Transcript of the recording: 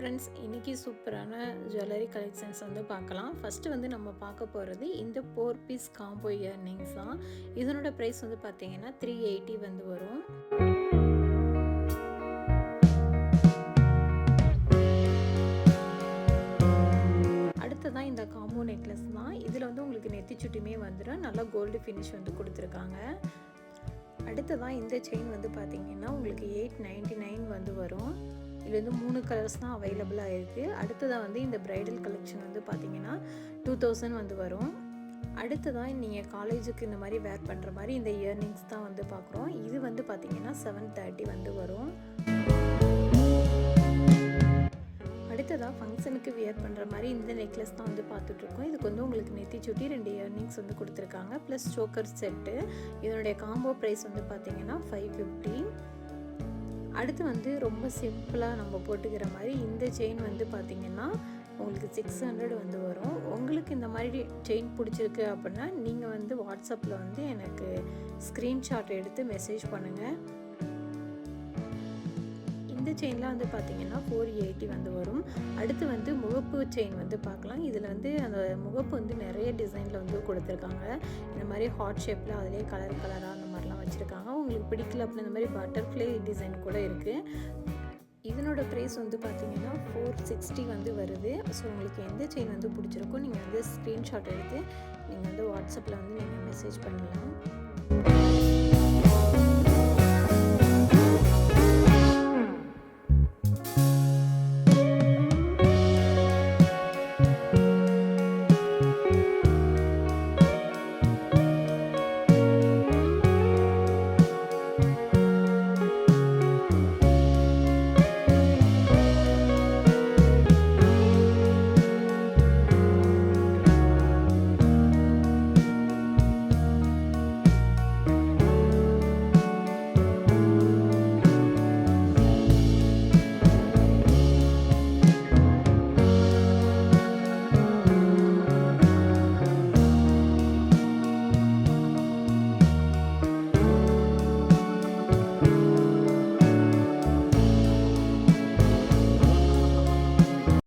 Friends, இன்றைக்கி சூப்பரான jewellery collections வந்து பார்க்கலாம். ஃபஸ்ட்டு வந்து நம்ம பார்க்க போகிறது இந்த 4 பீஸ் காம்போ இயர்ரிங்ஸ் தான். இதனோட ப்ரைஸ் வந்து பார்த்திங்கன்னா 380 வந்து வரும். அடுத்ததான் இந்த காம்போ நெக்லஸ் தான். இதில் வந்து உங்களுக்கு நெத்தி சுட்டியுமே வந்துடும். நல்லா கோல்டு ஃபினிஷ் வந்து கொடுத்துருக்காங்க. அடுத்ததான் இந்த செயின் வந்து பார்த்திங்கன்னா உங்களுக்கு 899 வந்து வரும். இது வந்து 3 கலர்ஸ் தான் அவைலபிளாக இருக்குது. அடுத்ததாக வந்து இந்த ப்ரைடல் கலெக்ஷன் வந்து பார்த்திங்கன்னா 2000 வந்து வரும். அடுத்ததான் நீங்கள் காலேஜுக்கு இந்த மாதிரி வேர் பண்ணுற மாதிரி இந்த இயர்ரிங்ஸ் தான் வந்து பார்க்குறோம். இது வந்து பார்த்திங்கன்னா 730 வந்து வரும். அடுத்ததாக ஃபங்க்ஷனுக்கு வியர் பண்ணுற மாதிரி இந்த நெக்லஸ் தான் வந்து பார்த்துட்ருக்கோம். இதுக்கு வந்து உங்களுக்கு நெத்தி சுட்டி 2 இயர்ரிங்ஸ் வந்து கொடுத்துருக்காங்க, ப்ளஸ் சோக்கர் செட்டு. இதனுடைய காம்போ ப்ரைஸ் வந்து பார்த்திங்கன்னா 550. அடுத்து வந்து ரொம்ப சிம்பிளாக நம்ம போட்டுக்கிற மாதிரி இந்த செயின் வந்து பார்த்திங்கன்னா உங்களுக்கு 600 வந்து வரும். உங்களுக்கு இந்த மாதிரி செயின் பிடிச்சிருக்கு அப்படின்னா நீங்கள் வந்து வாட்ஸ்அப்பில் வந்து எனக்கு ஸ்க்ரீன்ஷாட் எடுத்து மெசேஜ் பண்ணுங்கள். இந்த செயின்லாம் வந்து பார்த்திங்கன்னா 480 வந்து வரும். அடுத்து வந்து முகப்பு செயின் வந்து பார்க்கலாம். இதில் வந்து அந்த முகப்பு வந்து நிறைய டிசைனில் வந்து கொடுத்துருக்காங்க. இந்த மாதிரி ஹார்ட் ஷேப்பில் அதிலே கலர் கலராக அந்த மாதிரிலாம் வச்சுருக்காங்க. உங்களுக்கு பிடிக்கல அப்படின்னா இந்த மாதிரி பட்டர்ஃப்ளை டிசைன் கூட இருக்குது. இதனோட ப்ரைஸ் வந்து பார்த்திங்கன்னா 460 வந்து வருது. ஸோ உங்களுக்கு எந்த செயின் வந்து பிடிச்சிருக்கோ நீங்கள் வந்து ஸ்க்ரீன்ஷாட் எடுத்து நீங்கள் வந்து வாட்ஸ்அப்பில் வந்து நீங்கள் மெசேஜ் பண்ணலாம்.